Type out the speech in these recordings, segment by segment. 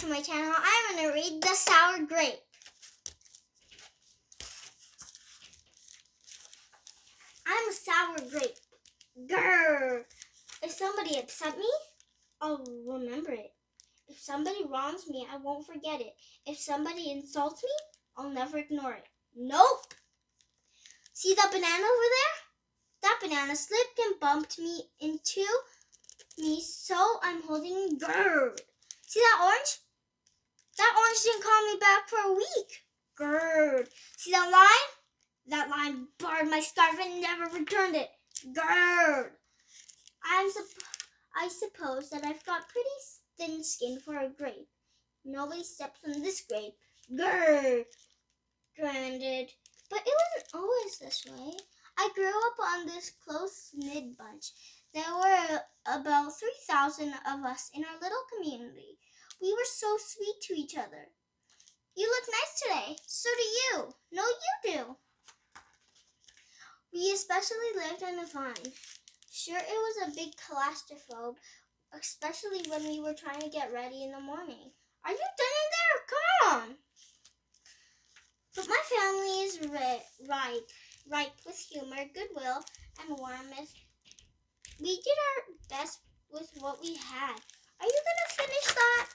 to my channel. I'm going to read The Sour Grape. I'm a sour grape. Grrr. If somebody upset me, I'll remember it. If somebody wrongs me, I won't forget it. If somebody insults me, I'll never ignore it. Nope. See that banana over there? That banana slipped and bumped me into me, so I'm holding grrr. See that orange? That orange didn't call me back for a week. Grrr. See that line? That line barred my scarf and never returned it. Grrr. I suppose that I've got pretty thin skin for a grape. Nobody steps on this grape. Grrr. Granted. But it wasn't always this way. I grew up on this close-knit bunch. There were about 3,000 of us in our little community. We were so sweet to each other. You look nice today. So do you. No, you do. We especially lived on a vine. Sure, it was a big claustrophobe, especially when we were trying to get ready in the morning. Are you done in there? Come on. But my family is ripe with humor, goodwill, and warmth. We did our best with what we had. Are you going to finish that?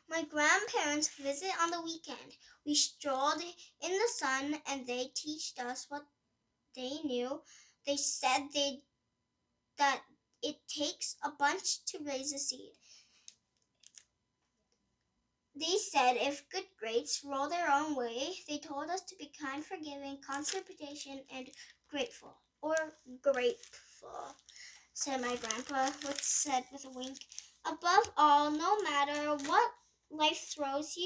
My grandparents visit on the weekend. We strolled in the sun and they taught us what they knew. They said that it takes a bunch to raise a seed. They said if good grapes roll their own way, they told us to be kind, forgiving, conservation, and grateful. Or grateful, said my grandpa, said with a wink. Above all, no matter what life throws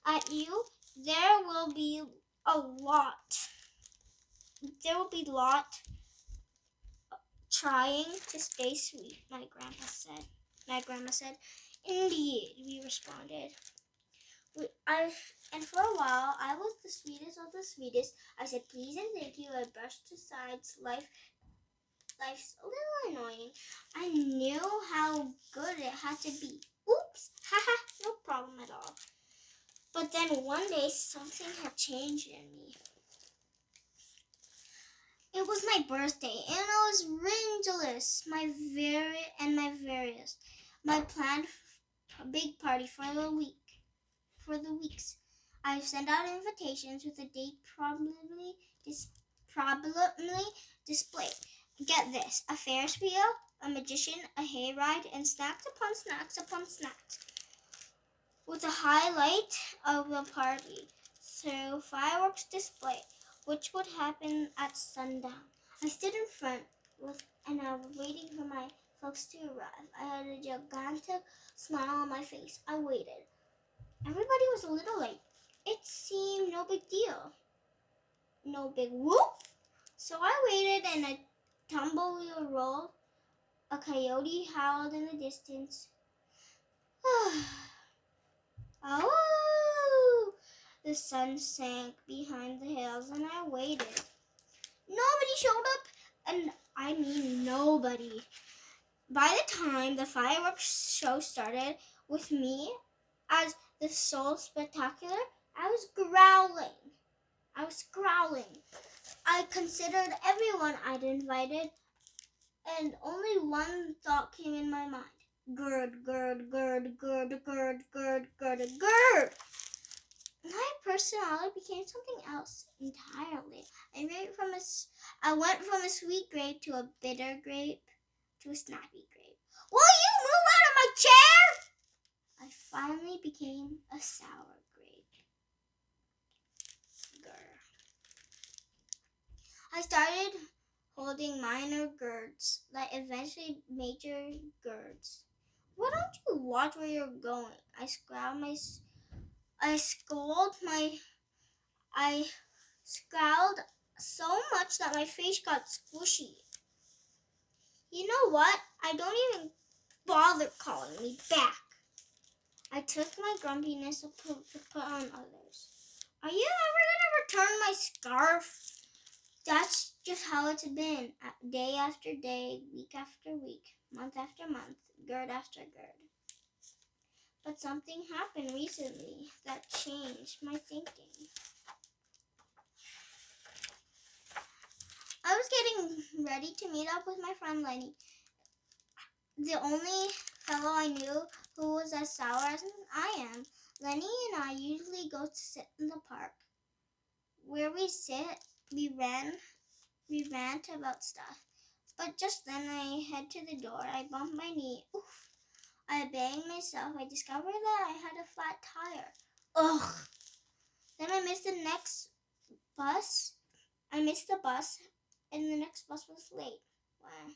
at you, there will be lot trying to stay sweet, my grandma said. Indeed, we responded. And for a while, I was the sweetest of the sweetest. I said please and thank you. I brushed aside life's a little annoying. I knew how good it had to be. Oops, haha, no problem at all. But then one day, something had changed in me. It was my birthday, and I was ridiculous. My planned a big party for the weeks. I sent out invitations with a date probably displayed. Get this: a Ferris wheel, a magician, a hayride, and snacks upon snacks upon snacks. With the highlight of the party, through fireworks display, which would happen at sundown. I stood in front and I was waiting for my folks to arrive. I had a gigantic smile on my face. I waited. Everybody was a little late. It seemed no big deal. No big whoop. So I waited and a tumbleweed rolled. A coyote howled in the distance. Oh! The sun sank behind the hills and I waited. Nobody showed up, and I mean nobody. By the time the fireworks show started, with me as the sole spectacular, I was growling. I considered everyone I'd invited, and only one thought came in my mind. Gird, gird, gird, gird, gird, gird, gird, gird. My personality became something else entirely. I went from a sweet grape to a bitter grape to a snappy grape. Will you move out of my chair? I finally became a sour grape. Grr. I started holding minor girds that eventually major girds. Why don't you watch where you're going? I scowled so much that my face got squishy. You know what? I don't even bother calling me back. I took my grumpiness to put on others. Are you ever going to return my scarf? That's just how it's been, day after day, week after week, month after month, gird after gird. But something happened recently that changed my thinking. I was getting ready to meet up with my friend Lenny, the only fellow I knew who was as sour as I am. Lenny and I usually go to sit in the park. Where we sit, we rant about stuff. But just then I head to the door. I bump my knee. Oof. I banged myself. I discovered that I had a flat tire. Ugh. Then I missed the next bus. I missed the bus, and the next bus was late. Wow.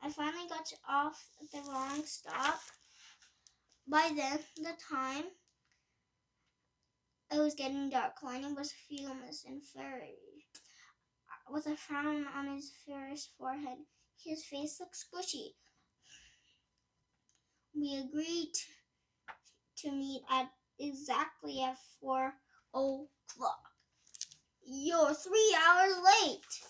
I finally got off at the wrong stop. By then, the time it was getting dark. Lenny was furious and furry, with a frown on his furious forehead. His face looked squishy. We agreed to meet at exactly at 4:00. You're 3 hours late.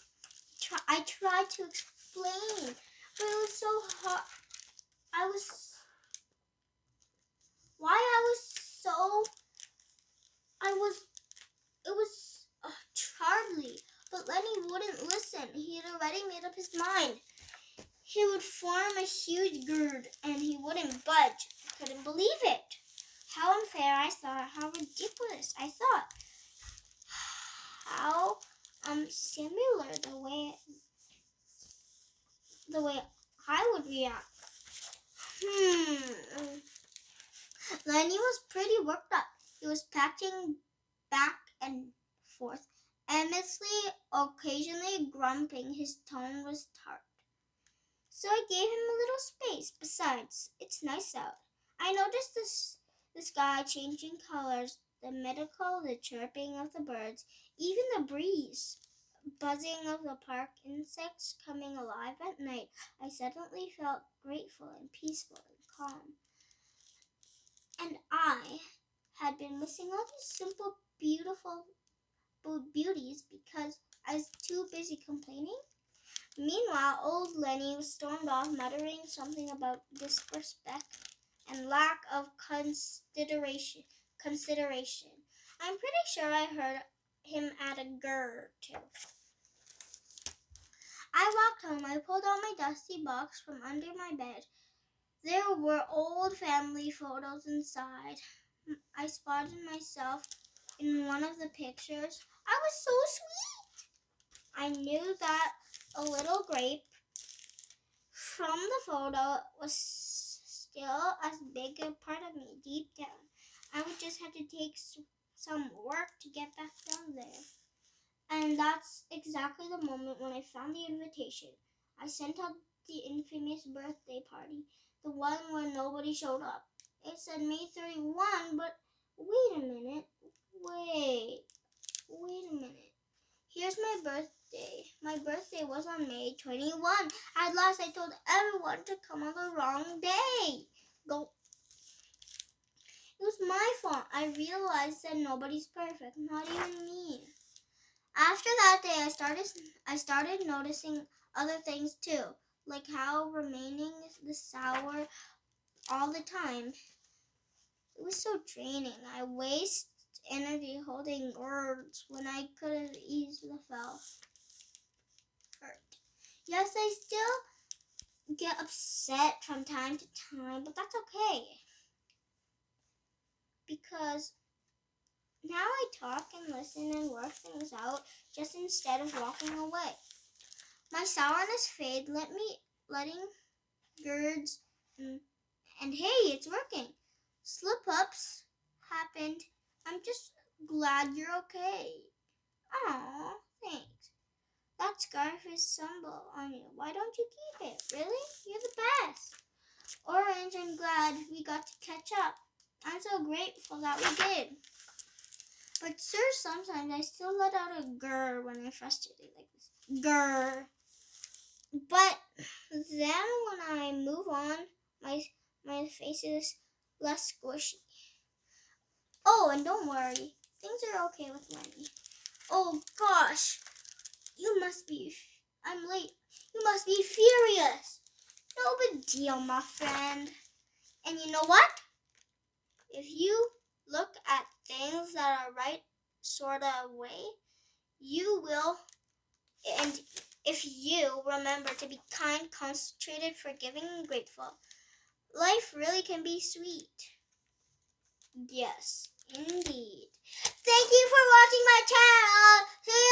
I tried to explain, but it was so hot. It was Charlie, but Lenny wouldn't listen. He had already made up his mind. He would form a huge gird, and he wouldn't budge. I couldn't believe it. How unfair, I thought. How ridiculous, I thought. How similar the way I would react. Lenny was pretty worked up. He was packing back and forth, endlessly, occasionally grumping. His tone was tart. So I gave him a little space. Besides, it's nice out. I noticed the sky changing colors, the medical, the chirping of the birds, even the breeze, buzzing of the park insects coming alive at night. I suddenly felt grateful and peaceful and calm. And I had been missing all these simple, beautiful beauties because I was too busy complaining. Meanwhile, old Lenny stormed off, muttering something about disrespect and lack of consideration. I'm pretty sure I heard him add a grr too. I walked home. I pulled out my dusty box from under my bed. There were old family photos inside. I spotted myself in one of the pictures. I was so sweet. I knew that a little Grape from the photo was still as big a part of me deep down. I would just have to take some work to get back down there. And that's exactly the moment when I found the invitation. I sent out the infamous birthday party, the one where nobody showed up. It said May 31, but wait a minute. Here's my birthday. My birthday was on May 21. At last, I told everyone to come on the wrong day. It was my fault. I realized that nobody's perfect, not even me. After that day, I started noticing other things too, like how remaining the sour all the time. It was so draining. I waste energy holding words when I could have easily felt hurt. Yes, I still get upset from time to time, but that's okay. Because now I talk and listen and work things out just instead of walking away. My sourness fade, letting girds and hey, it's working. Slip-ups happened. I'm just glad you're okay. Aw, thanks. That scarf is symbol on you. Why don't you keep it? Really? You're the best. Orange, I'm glad we got to catch up. I'm so grateful that we did. But sir, sometimes I still let out a grr when I'm frustrated like this. Grr. But then when I move on, my face is less squishy. Oh, and don't worry. Things are okay with Lenny. Oh, gosh. I'm late. You must be furious. No big deal, my friend. And you know what? If you look at things that are right sort of way, you will, and if you remember to be kind, concentrated, forgiving, and grateful, life really can be sweet. Yes, indeed. Thank you for watching my channel. See you